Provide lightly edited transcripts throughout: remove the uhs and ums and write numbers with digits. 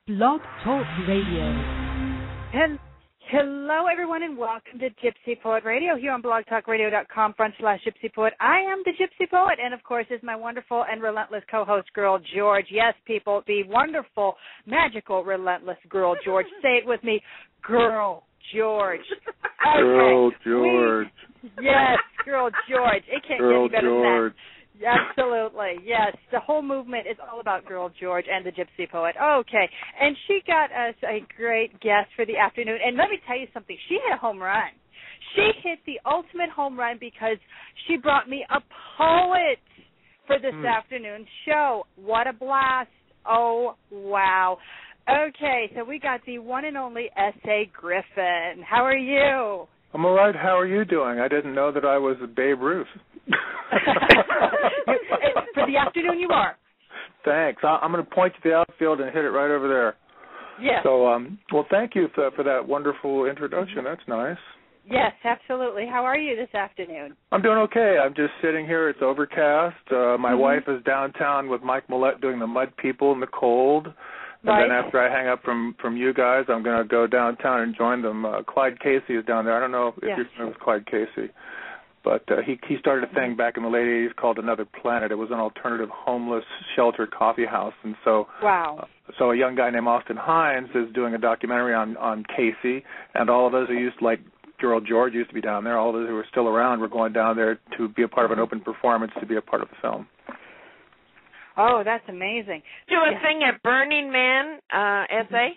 Blog Talk Radio. Hello, everyone, and welcome to Gypsy Poet Radio here on blogtalkradio.com/GypsyPoet. I am the Gypsy Poet, and, of course, is my wonderful and relentless co-host, Girl George. Yes, people, the wonderful, magical, relentless Girl George. Say it with me, Girl George. Okay. Girl George. Yes, Girl George. It can't Girl get any better George. than that. Absolutely, yes. The whole movement is all about Girl George and the Gypsy Poet. Okay, and she got us a great guest for the afternoon. And let me tell you something. She hit a home run. She hit the ultimate home run because she brought me a poet for this afternoon's show. What a blast. Oh, wow. Okay, so we got the one and only S.A.Griffin. How are you? I'm all right. How are you doing? I didn't know that I was Babe Ruth. For the afternoon, you are. Thanks. I'm going to point to the outfield and hit it right over there. Yes. So, well, thank you for that wonderful introduction. That's nice. Yes, absolutely. How are you this afternoon? I'm doing okay. I'm just sitting here. It's overcast. My wife is downtown with Mike Millette doing the Mud People in the cold. And right. then after I hang up from you guys, I'm going to go downtown and join them. Clyde Casey is down there. I don't know if you're familiar with Clyde Casey. But he started a thing back in the late 80s called Another Planet. It was an alternative homeless sheltered coffee house. And so so a young guy named Austin Hines is doing a documentary on Casey, and all of us who used to, like Girl George used to be down there, all of us who are still around, we're going down there to be a part of an open performance, to be a part of the film. Oh, that's amazing. Do a thing at Burning Man, S.A.?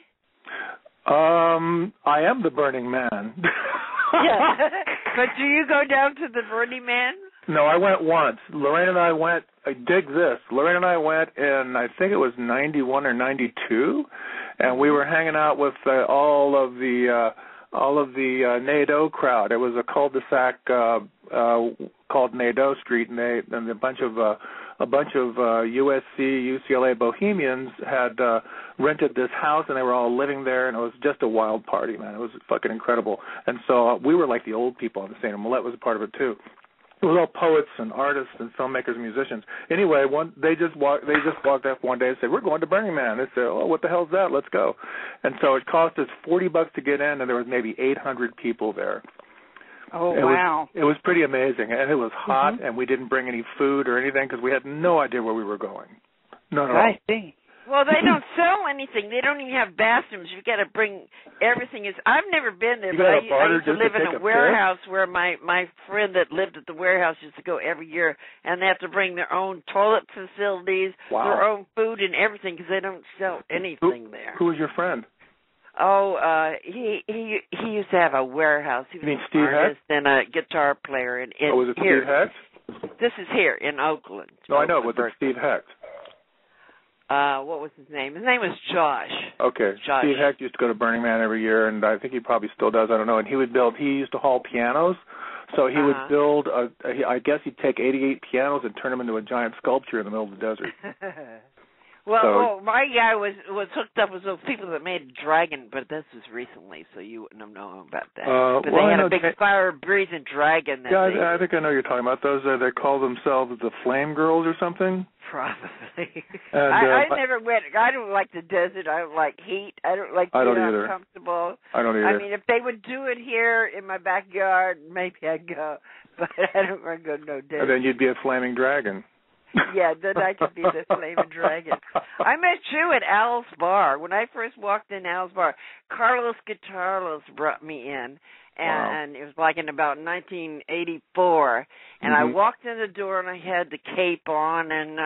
I am the Burning Man. Yeah. But do you go down to the Burning Man? No, I went once. Lorraine and I went, I dig this. Lorraine and I went in, I think it was 91 or 92, and we were hanging out with all of the Nadeau crowd. It was a cul-de-sac called Nadeau Street, and a bunch of USC, UCLA bohemians had rented this house, and they were all living there, and it was just a wild party, man. It was fucking incredible. And so we were like the old people on the scene, and Millette was a part of it too. It was all poets and artists and filmmakers and musicians. Anyway, they just walked up one day and said, "We're going to Burning Man." They said, "Oh, what the hell's that? Let's go." And so it cost us $40 to get in, and there was maybe 800 people there. Oh, wow. It was pretty amazing, and it was hot, and we didn't bring any food or anything because we had no idea where we were going. None at all. I see. Well, they don't sell anything. They don't even have bathrooms. You've got to bring everything. I've never been there, but I used to live in a warehouse where my friend that lived at the warehouse used to go every year, and they have to bring their own toilet facilities, their own food and everything because they don't sell anything there. Who was your friend? Oh, he used to have a warehouse. He was an artist and a guitar player. And was it here. Steve Hecht? This is here in Oakland. No, I know. Was it Steve Hecht? What was his name? His name was Josh. Okay. Josh. Steve Hecht used to go to Burning Man every year, and I think he probably still does. I don't know. And he used to haul pianos. So he would build, I guess he'd take 88 pianos and turn them into a giant sculpture in the middle of the desert. Well, my guy was hooked up with those people that made Dragon, but this was recently, so you wouldn't have known about that. But they had a big fire-breathing dragon. I think I know you're talking about those. They call themselves the Flame Girls or something. Probably. And, I never went. I don't like the desert. I don't like heat. I don't like being uncomfortable. I don't either. I mean, if they would do it here in my backyard, maybe I'd go. But I don't want to go to no desert. And then you'd be a flaming dragon. Yeah, then I could be the flaming dragon. I met you at Al's Bar. When I first walked in Al's Bar, Carlos Guitarlos brought me in, and it was like in about 1984. And I walked in the door, and I had the cape on and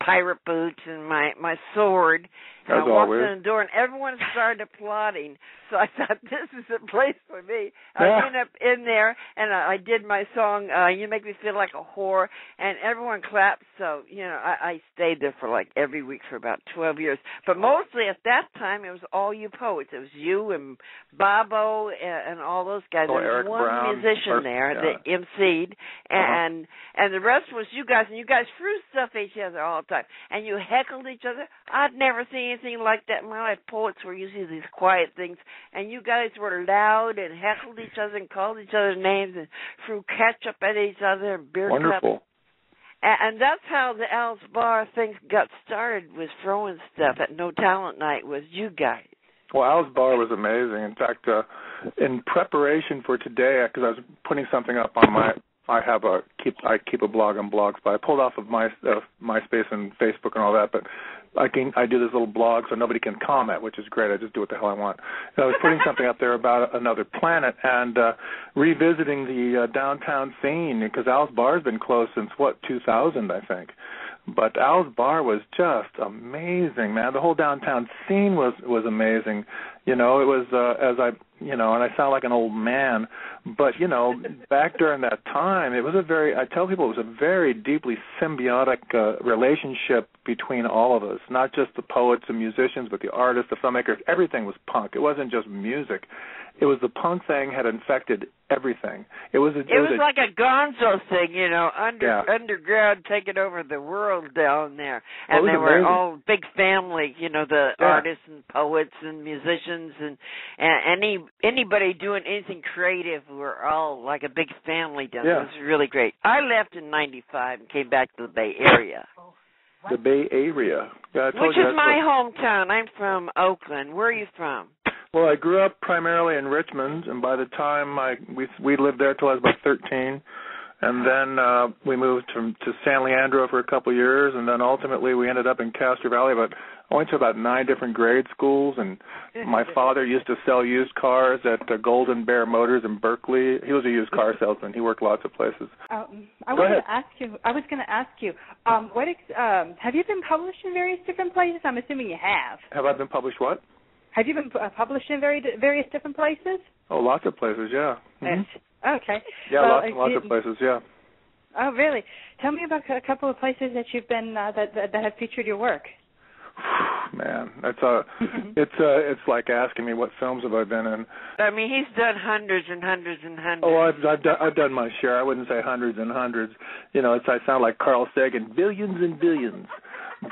pirate boots and my sword. And I walked in the door, and everyone started applauding. So I thought, this is the place for me. I went up in there, and I did my song, You Make Me Feel Like a Whore, and everyone clapped. So, I stayed there for like every week for about 12 years. But mostly at that time, it was all you poets. It was you and Bobo and all those guys. There was Eric one Brown, musician there that emceed, and the rest was you guys. And you guys threw stuff at each other all the time. And you heckled each other. I'd never seen anything like that in my life. Poets were usually these quiet things, and you guys were loud and heckled each other and called each other names and threw ketchup at each other and beer cups. Wonderful. And that's how the Al's Bar thing got started, was throwing stuff at No Talent Night, was you guys. Well, Al's Bar was amazing. In fact, in preparation for today, because I was putting something up on I keep a blog on Blogspot. I pulled off of MySpace and Facebook and all that, but I do this little blog so nobody can comment, which is great. I just do what the hell I want. And I was putting something up there about another planet and revisiting the downtown scene, because Al's Bar has been closed since 2000, I think. But Al's Bar was just amazing, man. The whole downtown scene was amazing. You know, it was and I sound like an old man, but back during that time, it was I tell people it was a very deeply symbiotic relationship between all of us, not just the poets and musicians, but the artists, the filmmakers. Everything was punk. It wasn't just music. It was the punk thing had infected everything. It was like a gonzo thing, underground taking over the world down there. And they were all big family, the artists and poets and musicians and anybody doing anything creative were all like a big family down there. It was really great. I left in 95 and came back to the Bay Area. The Bay Area. Yeah, which is my hometown. I'm from Oakland. Where are you from? Well, I grew up primarily in Richmond, and by the time we lived there till I was about 13, and then we moved to San Leandro for a couple of years, and then ultimately we ended up in Castro Valley. But I went to about 9 different grade schools, and my father used to sell used cars at Golden Bear Motors in Berkeley. He was a used car salesman. He worked lots of places. I was going to ask you, have you been published in various different places? I'm assuming you have. Have I been published what? Have you been published in various different places? Oh, lots of places, yeah. Mm-hmm. Okay. Yeah, lots of places, yeah. Oh, really? Tell me about a couple of places that you've been that have featured your work. Man, it's like asking me what films have I been in. I mean, he's done hundreds and hundreds and hundreds. Oh, I've done my share. I wouldn't say hundreds and hundreds. I sound like Carl Sagan, billions and billions.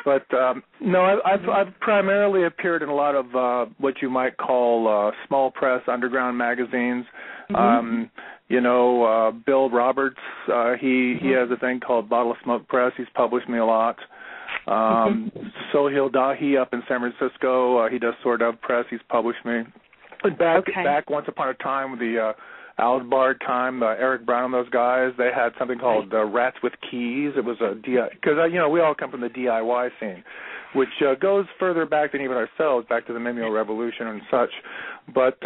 But no, I've primarily appeared in a lot of what you might call small press underground magazines. Mm-hmm. Bill Roberts, he has a thing called Bottle of Smoke Press. He's published me a lot. Sohail Dahi up in San Francisco, he does Sword Dove Press. He's published me. And back once upon a time with the Al's Bar time, Eric Brown and those guys, they had something called Rats with Keys. It was a because we all come from the DIY scene, which goes further back than even ourselves, back to the Mimeo Revolution and such. But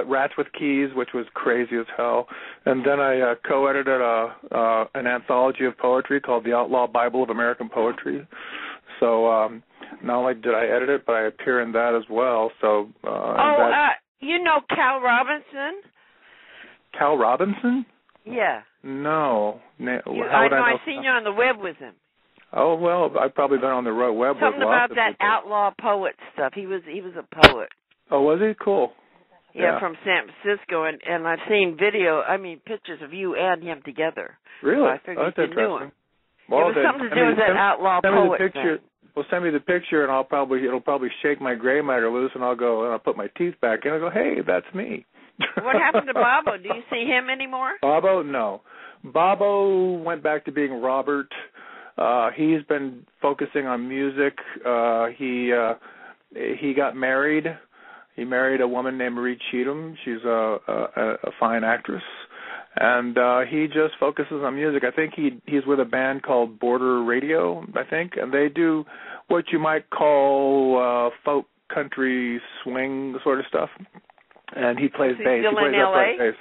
Rats with Keys, which was crazy as hell. And then I co-edited an anthology of poetry called The Outlaw Bible of American Poetry. So not only did I edit it, but I appear in that as well. So Cal Robinson? Cal Robinson? Yeah. No. I seen you on the web with him. Oh, well, I've probably been on the web with something about that people. Outlaw poet stuff. He was a poet. Oh, was he? Cool. Yeah, from San Francisco, and I've seen pictures of you and him together. Really? So I figured you knew him. Well, it was something to do with that outlaw poet thing. Well, send me the picture, and it'll probably shake my gray matter loose, and I'll put my teeth back in. I'll go, hey, that's me. What happened to Bobo? Do you see him anymore? Bobo, no. Bobo went back to being Robert. He's been focusing on music. He got married. He married a woman named Marie Cheatham. She's a fine actress. And he just focuses on music. I think he's with a band called Border Radio, I think, and they do what you might call folk country swing sort of stuff. And he plays bass. Still in L.A.? Bass.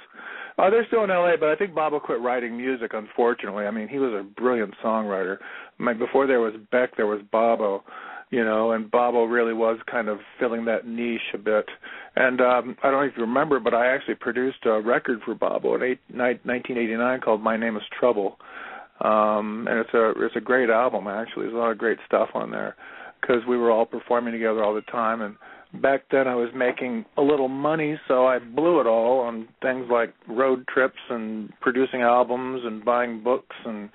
Oh, they're still in L.A., but I think Bobo quit writing music, unfortunately. I mean, he was a brilliant songwriter. Before there was Beck, there was Bobo, and Bobo really was kind of filling that niche a bit. And I don't know if you remember, but I actually produced a record for Bobo in 1989 called My Name is Trouble. And it's a great album, actually. There's a lot of great stuff on there because we were all performing together all the time. And back then I was making a little money, so I blew it all on things like road trips and producing albums and buying books and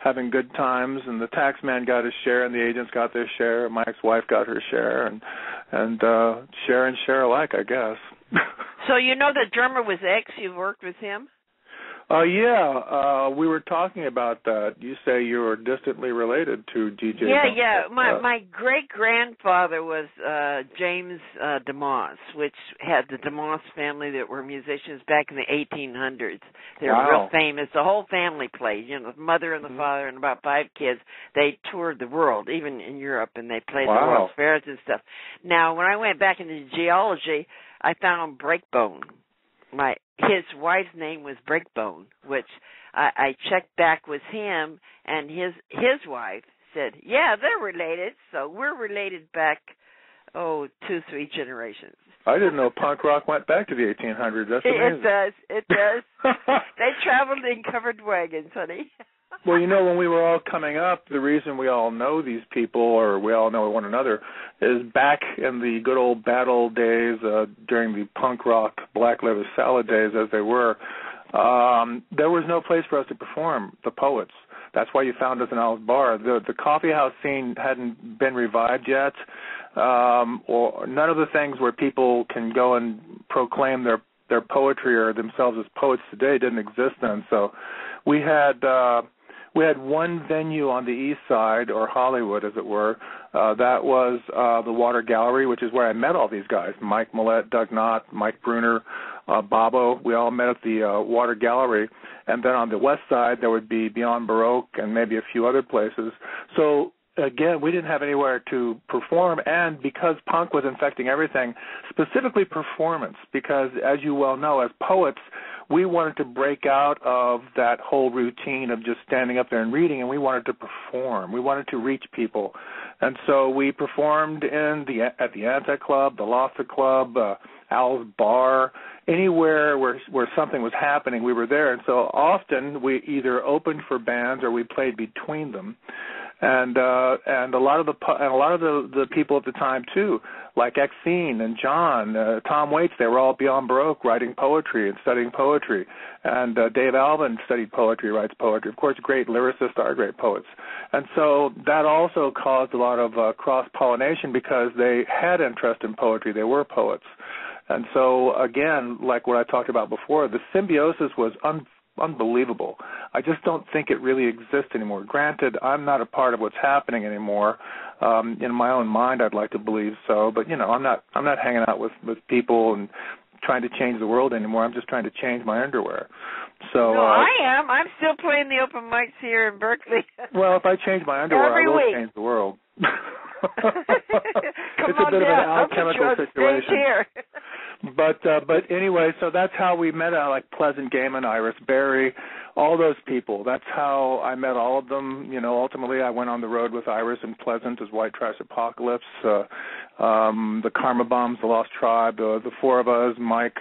having good times. And the tax man got his share and the agents got their share. My ex-wife got her share and share alike, I guess. So the drummer was X. You worked with him? We were talking about that. You say you were distantly related to DJ. Yeah. My great-grandfather was James DeMoss, which had the DeMoss family that were musicians back in the 1800s. They were real famous. The whole family played. The mother and the father and about 5 kids. They toured the world, even in Europe, and they played the World's Fairs and stuff. Now, when I went back into geology, I found Breakbone. His wife's name was Breakbone, which I checked back with him, and his wife said, yeah, they're related, so we're related back, 2-3 generations. I didn't know punk rock went back to the 1800s. That's amazing. It does. They traveled in covered wagons, honey. Well, when we were all coming up, the reason we all know these people, or we all know one another, is back in the good old bad old days, during the punk rock black liver salad days as they were, there was no place for us to perform, the poets. That's why you found us in Al's Bar. The coffee house scene hadn't been revived yet, or none of the things where people can go and proclaim their poetry or themselves as poets today didn't exist then. So we had one venue on the east side, or Hollywood, as it were. That was the Water Gallery, which is where I met all these guys, Mike Millett, Doug Knott, Mike Bruner, Bobo. We all met at the Water Gallery. And then on the west side, there would be Beyond Baroque and maybe a few other places. So, again, we didn't have anywhere to perform, and because punk was infecting everything, specifically performance, because, as you well know, as poets, we wanted to break out of that whole routine of just standing up there and reading, and we wanted to perform. We wanted to reach people. And so we performed at the Anti Club, the Lofty Club, Al's Bar, anywhere where something was happening, we were there. And so often we either opened for bands or we played between them. And a lot of the people at the time too, like Exene and John, Tom Waits, they were all beyond Baroque, writing poetry and studying poetry. And Dave Alvin studied poetry, writes poetry. Of course, great lyricists are great poets. And so that also caused a lot of cross-pollination because they had interest in poetry. They were poets. And so, again, like what I talked about before, the symbiosis was unbelievable. I just don't think it really exists anymore. Granted, I'm not a part of what's happening anymore. In my own mind, I'd like to believe so, but I'm not hanging out with people and trying to change the world anymore. I'm just trying to change my underwear. So no, I am. I'm still playing the open mics here in Berkeley. Well, if I change my underwear, I will change the world. It's a bit of an alchemical situation. But anyway, so that's how we met, like Pleasant Gaiman, Iris Berry, all those people. That's how I met all of them. Ultimately I went on the road with Iris and Pleasant as White Trash Apocalypse, the Karma Bombs, the Lost Tribe, the four of us, Mike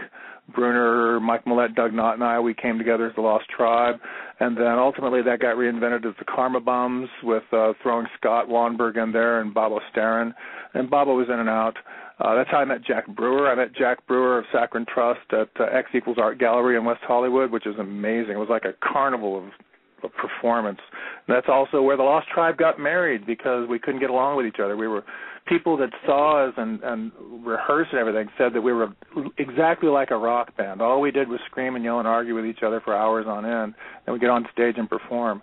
Bruner, Mike Millett, Doug Knott, and I, we came together as the Lost Tribe. And then ultimately that got reinvented as the Karma Bombs with throwing Scott Wanberg in there and Bobo Starin. And Bobo was in and out. That's how I met Jack Brewer. I met Jack Brewer of Saccharin Trust at X = Art Gallery in West Hollywood, which is amazing. It was like a carnival of performance. And that's also where the Lost Tribe got married because we couldn't get along with each other. We were people that saw us and rehearsed and everything said that we were exactly like a rock band. All we did was scream and yell and argue with each other for hours on end, and we'd get on stage and perform.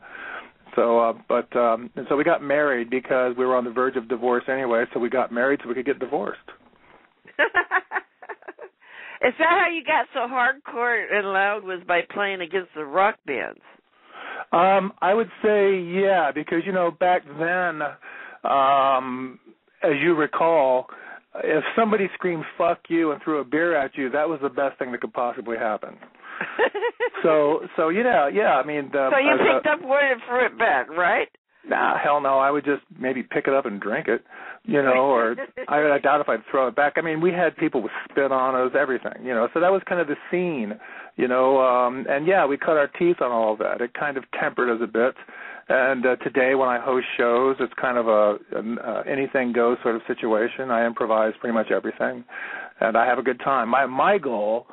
So, and so we got married because we were on the verge of divorce anyway, so we got married so we could get divorced. Is that how you got so hardcore and loud, was by playing against the rock bands? I would say, yeah, because, back then, as you recall, if somebody screamed "fuck you" and threw a beer at you, that was the best thing that could possibly happen. So yeah. I mean, so you picked up one and threw it back, right? Nah, hell no. I would just maybe pick it up and drink it, or I doubt if I'd throw it back. I mean, we had people with spit on us, everything, so that was kind of the scene, and yeah, we cut our teeth on all of that. It kind of tempered us a bit. And today when I host shows, it's kind of a anything goes sort of situation. I improvise pretty much everything, and I have a good time. My goal,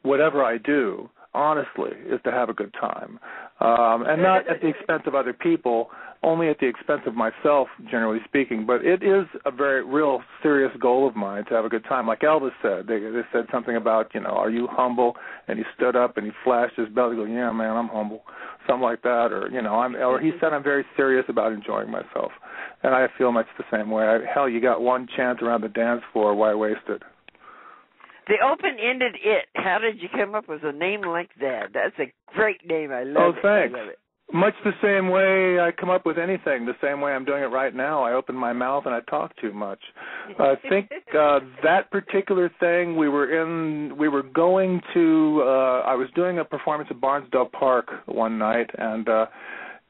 whatever I do, honestly, is to have a good time. and not at the expense of other people, only at the expense of myself, generally speaking. But it is a very real serious goal of mine to have a good time. Like Elvis said, they said something about, are you humble? And he stood up and he flashed his belt. He goes, yeah, man, I'm humble, something like that. Or or he said I'm very serious about enjoying myself, and I feel much the same way. Hell, you got one chance around the dance floor, why waste it? The open-ended it. How did you come up with a name like that? That's a great name. I love it. Thanks. I love it. Much the same way I come up with anything, the same way I'm doing it right now. I open my mouth and I talk too much. I think that particular thing I was doing a performance at Barnesdale Park one night, and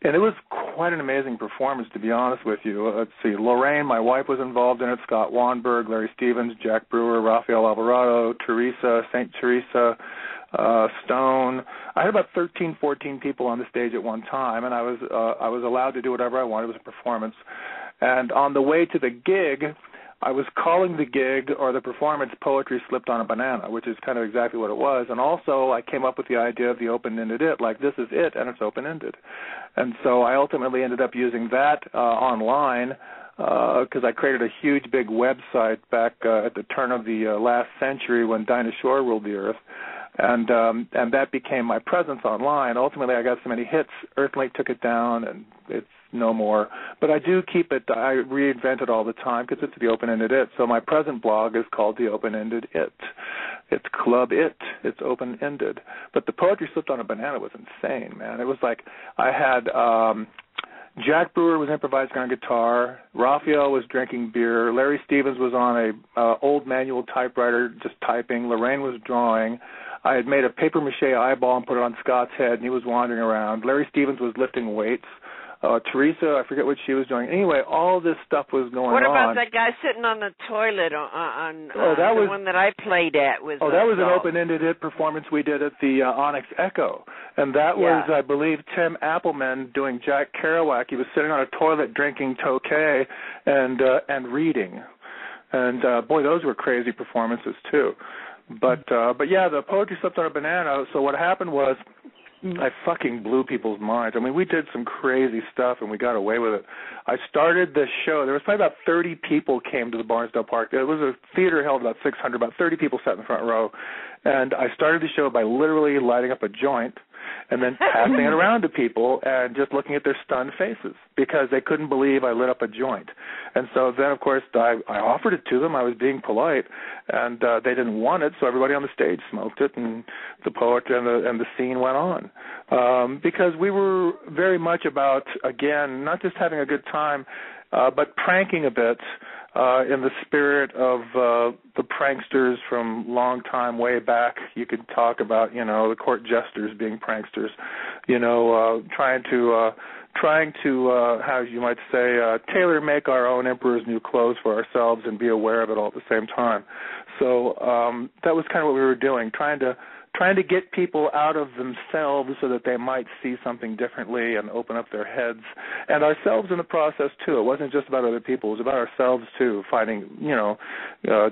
it was quite an amazing performance, to be honest with you. Let's see, Lorraine, my wife, was involved in it, Scott Wanberg, Larry Stevens, Jack Brewer, Rafael Alvarado, Teresa, St. Teresa, Stone. I had about 13, 14 people on the stage at one time, and I was allowed to do whatever I wanted. It was a performance. And on the way to the gig, I was calling the gig or the performance Poetry Slipped on a Banana, which is kind of exactly what it was. And also I came up with the idea of the open-ended it, like this is it and it's open-ended. And so I ultimately ended up using that online because I created a huge big website back at the turn of the last century when Dinah Shore ruled the earth. And that became my presence online. Ultimately, I got so many hits, Earthlink took it down, and it's no more. But I do keep it. I reinvent it all the time because it's the open-ended it. So my present blog is called The Open-Ended It. It's Club It. It's open-ended. But the Poetry Slipped on a Banana was insane, man. It was like I had Jack Brewer was improvising on guitar. Raphael was drinking beer. Larry Stevens was on a old manual typewriter just typing. Lorraine was drawing. I had made a papier-mâché eyeball and put it on Scott's head, and he was wandering around. Larry Stevens was lifting weights. Teresa, I forget what she was doing. Anyway, all this stuff was going on. What about that guy sitting on the toilet the one that I played at? That was an open-ended it performance we did at the Onyx Echo. And that was, I believe, Tim Appleman doing Jack Kerouac. He was sitting on a toilet drinking Tokay and reading. And, boy, those were crazy performances, too. But yeah, the Poetry Slipped on a Banana. So what happened was I fucking blew people's minds. I mean, we did some crazy stuff, and we got away with it. I started this show. There was probably about 30 people came to the Barnesdale Park. It was a theater held about 600. About 30 people sat in the front row. And I started the show by literally lighting up a joint and then passing it around to people and just looking at their stunned faces because they couldn't believe I lit up a joint. And so then, of course, I offered it to them. I was being polite, and they didn't want it, so everybody on the stage smoked it, and the poet and the scene went on. Because we were very much about, again, not just having a good time, but pranking a bit in the spirit of the pranksters from long time way back. You could talk about, the court jesters being pranksters, trying to how you might say, tailor-make our own emperor's new clothes for ourselves and be aware of it all at the same time. So that was kind of what we were doing, trying to get people out of themselves so that they might see something differently and open up their heads, and ourselves in the process, too. It wasn't just about other people. It was about ourselves, too, finding,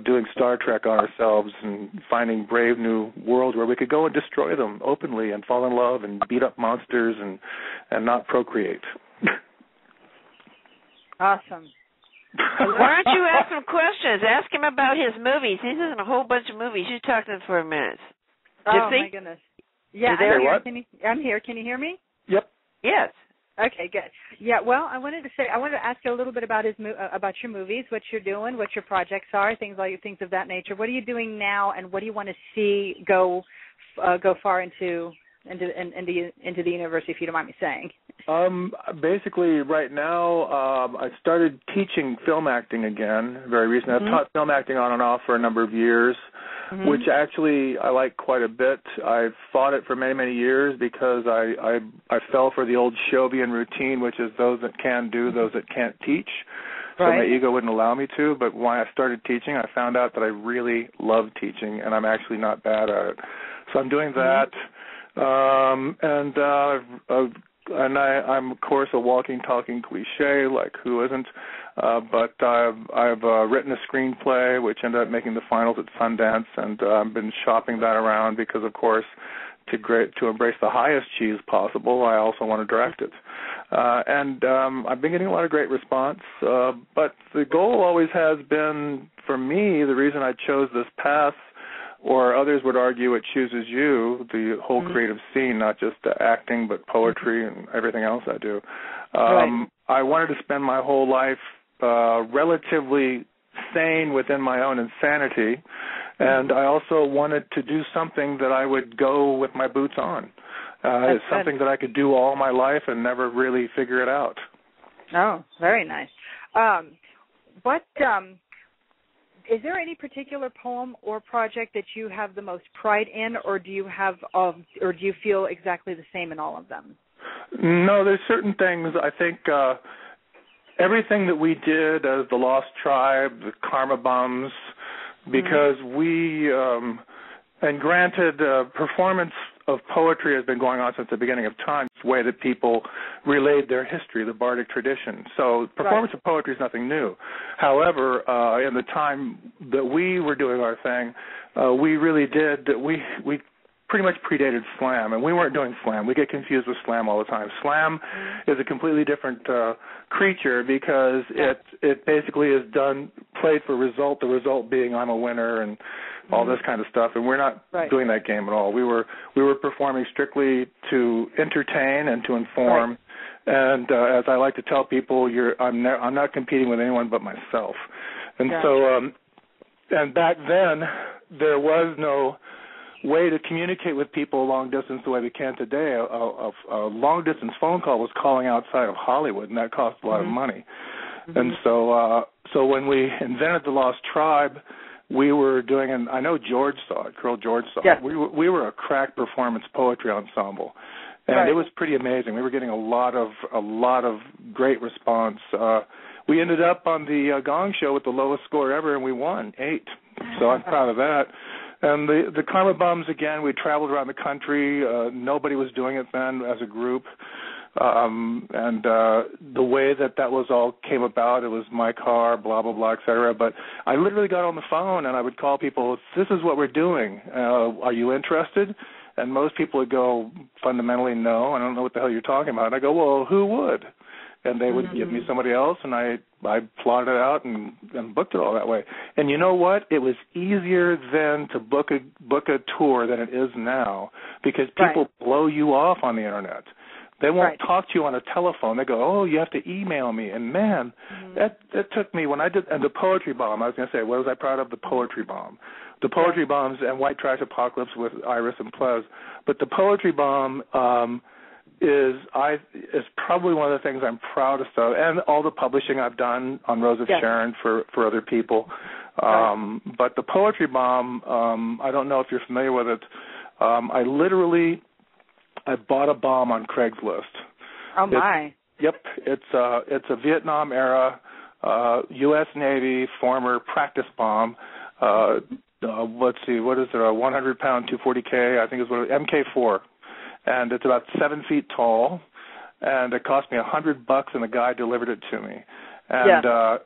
doing Star Trek on ourselves and finding brave new worlds where we could go and destroy them openly and fall in love and beat up monsters and not procreate. Awesome. Why don't you ask him questions? Ask him about his movies. He's in a whole bunch of movies. You talk to him for a minute. Oh, Gypsy? my goodness. Yeah, I'm here. Can you hear me? Yep. Yes. Okay, good. Yeah, well, I wanted to ask you a little bit about about your movies, what you're doing, what your projects are, things of that nature. What are you doing now, and what do you want to see go far into the universe, if you don't mind me saying? Basically, right now, I started teaching film acting again very recently. I've taught film acting on and off for a number of years, which actually I like quite a bit. I've fought it for many, many years because I fell for the old Chauvian routine, which is those that can do, those that can't teach. So my ego wouldn't allow me to, but when I started teaching, I found out that I really love teaching, and I'm actually not bad at it. So I'm doing that. And I'm, of course, a walking, talking cliche, like who isn't? But I've written a screenplay, which ended up making the finals at Sundance, and I've been shopping that around because, of course, to embrace the highest cheese possible, I also want to direct it. And I've been getting a lot of great response, but the goal always has been, for me, the reason I chose this path, or others would argue it chooses you, the whole creative scene, not just acting, but poetry and everything else I do. Right. I wanted to spend my whole life relatively sane within my own insanity, and I also wanted to do something that I would go with my boots on. It's something that I could do all my life and never really figure it out. Oh, very nice. Is there any particular poem or project that you have the most pride in, or do you feel exactly the same in all of them? No, there's certain things. I think everything that we did as the Lost Tribe, the Karma Bums, because we, and granted, performance of poetry has been going on since the beginning of time. It's the way that people relayed their history, the bardic tradition. So performance of poetry is nothing new. However, in the time that we were doing our thing, we really did, we pretty much predated slam, and we weren't doing slam. We get confused with slam all the time. Slam is a completely different creature because it basically is played for result, the result being I'm a winner and all this kind of stuff, and we're not doing that game at all. We were performing strictly to entertain and to inform, and as I like to tell people, I'm not competing with anyone but myself. And so, and back then, there was no way to communicate with people long distance the way we can today. A long distance phone call was calling outside of Hollywood, and that cost a lot of money. And so when we invented the Lost Tribe, we were doing, and I know George saw it, Girl George saw it. We were a crack performance poetry ensemble, and it was pretty amazing. We were getting a lot of great response. We ended up on the Gong Show with the lowest score ever, and we won 8. So I'm proud of that. And the Karma Bums, again, we traveled around the country. Nobody was doing it then as a group. And the way that was all came about, it was my car, blah, blah, blah, et cetera. But I literally got on the phone, and I would call people, this is what we're doing. Are you interested? And most people would go, fundamentally, no. I don't know what the hell you're talking about. And I go, well, who would? And they would give me somebody else, and I plotted it out and booked it all that way. And you know what? It was easier then to book a tour than it is now, because people blow you off on the Internet. They won't talk to you on a telephone. They go, oh, you have to email me. And, man, that took me, when I did, and the Poetry Bomb, I was going to say, what was I proud of? The Poetry Bomb. The Poetry Bombs and White Trash Apocalypse with Iris and Plez. But the Poetry Bomb is probably one of the things I'm proudest of, and all the publishing I've done on Rose of Sharon for other people. But the Poetry Bomb, I don't know if you're familiar with it. I bought a bomb on Craigslist. Oh my! It's a Vietnam era U.S. Navy former practice bomb. Let's see, what is it? A 100-pound 240K, I think is what MK4. And it's about 7 feet tall, and it cost me $100, and the guy delivered it to me. And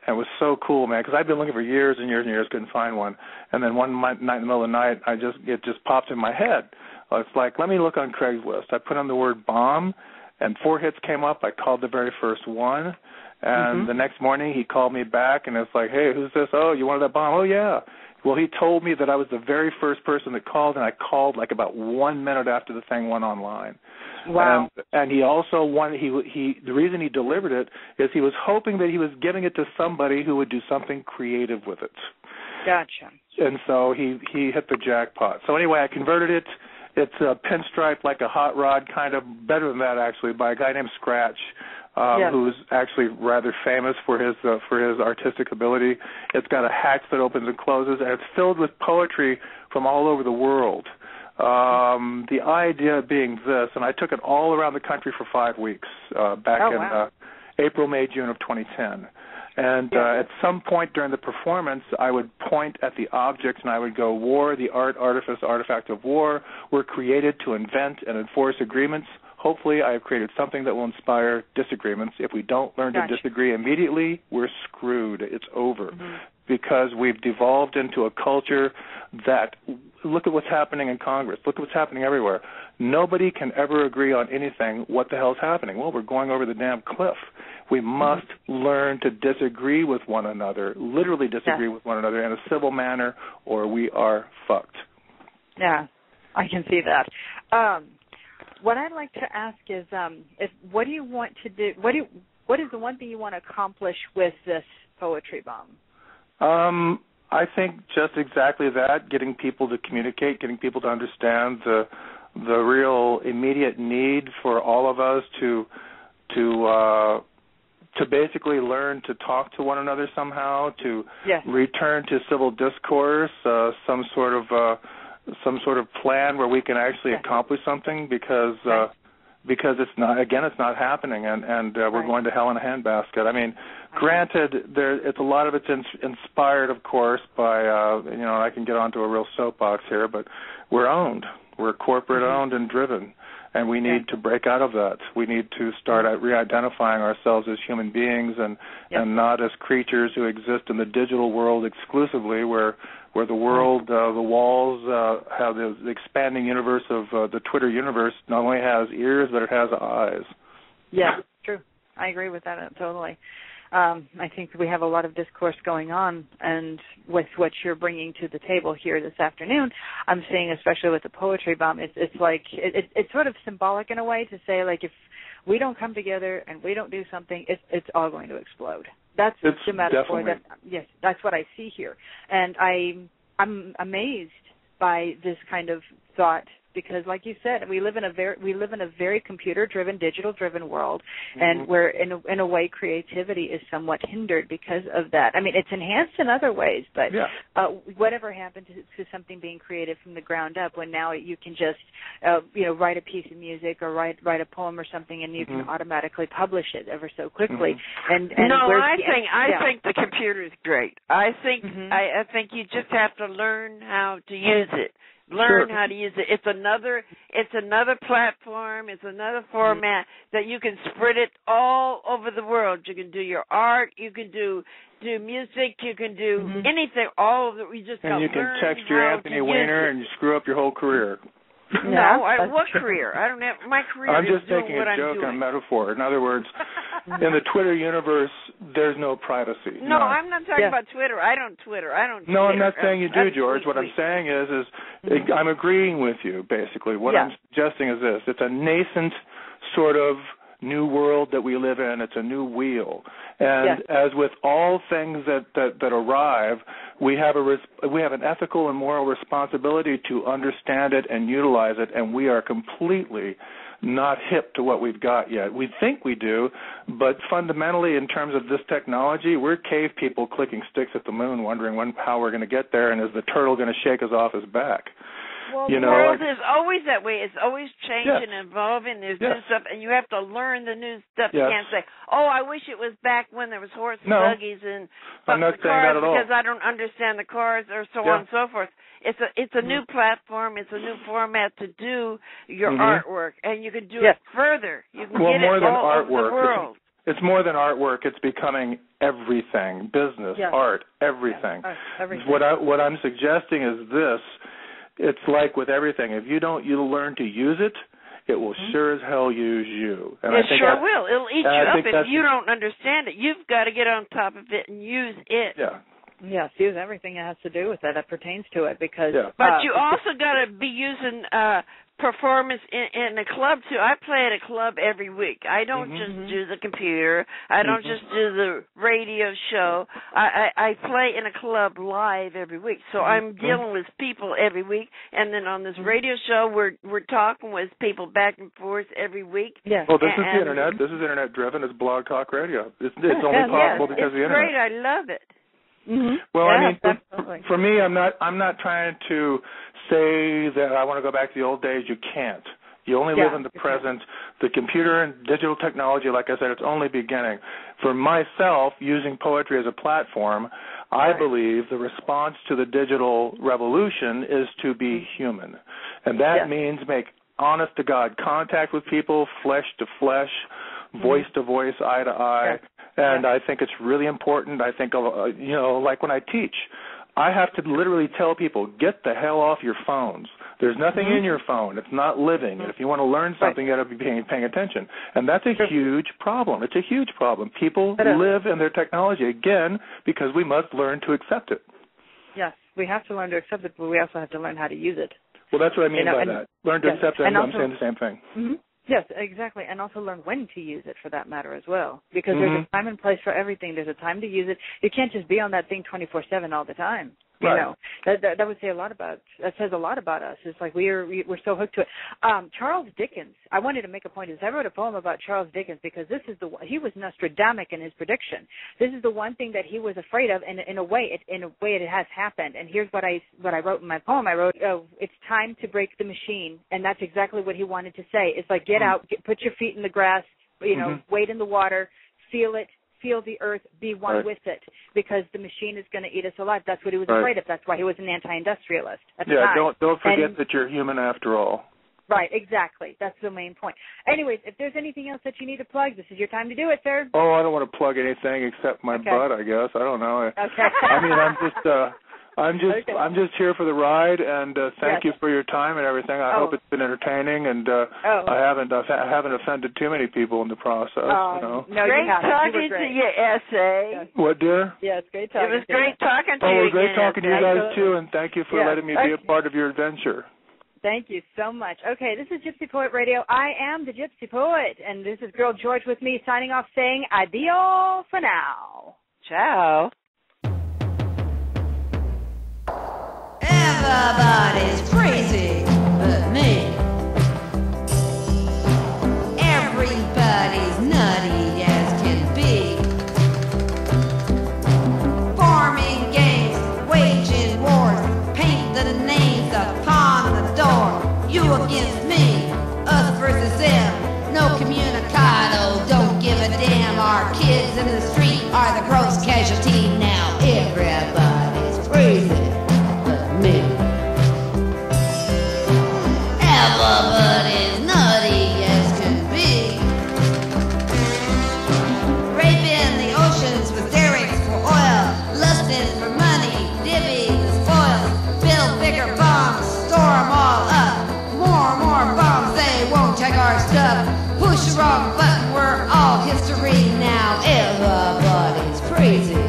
it was so cool, man, because I've been looking for years and years and years, couldn't find one. And then one night in the middle of the night, it just popped in my head. It's like, let me look on Craigslist. I put on the word bomb, and 4 hits came up. I called the very first one, and the next morning he called me back, and it's like, hey, who's this? Oh, you wanted that bomb? Oh, yeah. Well, he told me that I was the very first person that called, and I called like about 1 minute after the thing went online. Wow. And he also wanted, the reason he delivered it is he was hoping that he was giving it to somebody who would do something creative with it. Gotcha. And so he hit the jackpot. So anyway, I converted it. It's a pinstripe, like a hot rod, kind of better than that, actually, by a guy named Scratch. Who's actually rather famous for his artistic ability. It's got a hatch that opens and closes, and it's filled with poetry from all over the world. The idea being this, and I took it all around the country for 5 weeks back in April, May, June of 2010. And at some point during the performance, I would point at the objects and I would go, war, the art, artifice, artifact of war, were created to invent and enforce agreements hopefully I have created something that will inspire disagreements. If we don't learn to disagree immediately, we're screwed. It's over. Because we've devolved into a culture that, look at what's happening in Congress, look at what's happening everywhere. Nobody can ever agree on anything. What the hell's happening? Well, we're going over the damn cliff. We must learn to disagree with one another, literally disagree with one another in a civil manner, or we are fucked. Yeah, I can see that. What I'd like to ask is what do you want to do? What is the one thing you want to accomplish with this poetry bomb? I think just exactly that, getting people to communicate, getting people to understand the real immediate need for all of us to basically learn to talk to one another somehow, to return to civil discourse, some sort of plan where we can actually accomplish something, because it's not happening, and we're going to hell in a handbasket. I mean, granted, a lot of it's inspired, of course, by I can get onto a real soapbox here, but we're owned. We're corporate owned and driven, and we need to break out of that. We need to start re-identifying ourselves as human beings and not as creatures who exist in the digital world exclusively, where the world, the walls have the expanding universe of the Twitter universe not only has ears, but it has eyes. Yeah, true. I agree with that totally. I think we have a lot of discourse going on, and with what you're bringing to the table here this afternoon, I'm seeing, especially with the poetry bomb, it's like it's sort of symbolic in a way to say, like, if we don't come together and we don't do something, it's all going to explode. That's the metaphor. That's what I see here, and I'm amazed by this kind of thought, because, like you said, we live in a very computer-driven, digital-driven world, and where in a way creativity is somewhat hindered because of that. I mean, it's enhanced in other ways, but whatever happened to something being created from the ground up, when now you can just write a piece of music or write a poem or something, and you can automatically publish it ever so quickly. And I think the computer is great. I think you just have to learn how to use it. Learn how to use it. It's another platform. It's another format that you can spread it all over the world. You can do your art. You can do music. You can do anything. All of it. We just and you can text your Anthony Weiner and you screw up your whole career. What career? I don't have my career. I'm just doing taking what a joke and a metaphor. In other words, in the Twitter universe, there's no privacy. No, I'm not talking about Twitter. I don't Twitter. No, I'm not saying you do, George. What I'm saying is I'm agreeing with you, basically. What I'm suggesting is this. It's a nascent sort of new world that we live in. It's a new wheel. And as with all things that arrive, we have an ethical and moral responsibility to understand it and utilize it, and we are completely not hip to what we've got yet. We think we do, but fundamentally in terms of this technology, we're cave people clicking sticks at the moon wondering how we're going to get there, and is the turtle going to shake us off his back? Well, the world is always that way. It's always changing and evolving. There's new stuff, and you have to learn the new stuff. You can't say, I wish it was back when there was horse and buggies and I'm not saying that at all, because I don't understand the cars or so on and so forth. It's a new platform. It's a new format to do your artwork, and you can do it further. You can get more it than all artwork. over the world. It's more than artwork. It's becoming everything: business, art, everything. Everything. What I'm suggesting is this. It's like with everything. If you learn to use it, it will sure as hell use you. And it sure will. It'll eat you up if you don't understand it. You've got to get on top of it and use it. Yes, use everything that has to do with it that pertains to it, because. But you also got to be using performance in a club too. I play at a club every week. I don't just do the computer. I don't just do the radio show. I play in a club live every week. So I'm dealing with people every week, and then on this radio show we're talking with people back and forth every week. Well, this is the internet. This is internet driven. It's Blog Talk Radio. It's only possible because of the internet. It's great. I love it. Well, I mean, for me, I'm not trying to say that I want to go back to the old days. You can't. You only live in the present. The computer and digital technology, like I said, it's only beginning. For myself, using poetry as a platform, I believe the response to the digital revolution is to be human. And that means make honest to God contact with people, flesh to flesh, voice to voice, eye to eye. Yeah. And I think it's really important. I think, like when I teach, I have to literally tell people, get the hell off your phones. There's nothing in your phone. It's not living. And if you want to learn something, you got to be paying attention. And that's a huge problem. It's a huge problem. People live in their technology, again, because we must learn to accept it. Yes, we have to learn to accept it, but we also have to learn how to use it. Well, that's what I mean by that. Learn to accept it. I'm saying the same thing. Mm-hmm. Yes, exactly, and also learn when to use it for that matter as well, because there's a time and place for everything. There's a time to use it. You can't just be on that thing 24/7 all the time. You know, that would say a lot about. That says a lot about us. It's like we're so hooked to it. Charles Dickens. I wanted to make a point. I wrote a poem about Charles Dickens because he was Nostradamic in his prediction. This is the one thing that he was afraid of, and in a way it has happened. And here's what I wrote in my poem. I wrote, "It's time to break the machine," and that's exactly what he wanted to say. It's like get out, put your feet in the grass, wade in the water, feel it. Feel the earth, be one with it, because the machine is going to eat us alive. That's what he was afraid of. That's why he was an anti-industrialist at the time. Don't forget that you're human after all. Right, exactly. That's the main point. Anyways, if there's anything else that you need to plug, this is your time to do it, sir. Oh, I don't want to plug anything except my butt, I guess. I don't know. Okay. I mean, I'm just here for the ride, and thank you for your time and everything. I hope it's been entertaining, and I haven't offended too many people in the process. No, great talking to you, S.A. What, dear? Yeah, it's great talking. It was great talking to you. Oh, it was great talking to you guys too, and thank you for letting me be a part of your adventure. Thank you so much. Okay, this is Gypsy Poet Radio. I am the Gypsy Poet, and this is Girl George with me signing off saying adio for now. Ciao. Everybody's crazy but me. Everybody's nutty as can be. Forming gangs, waging wars, paint the names upon the door. You against me, us versus them. No communicado, don't give a damn. Our kids in the street are the gross casualty now. Everybody's crazy. Me. Everybody's nutty as can be. Raping the oceans with derricks for oil, lusting for money, divvy the spoils, build bigger bombs, store them all up. More bombs, they won't take our stuff. Push the wrong button, we're all history now. Everybody's crazy.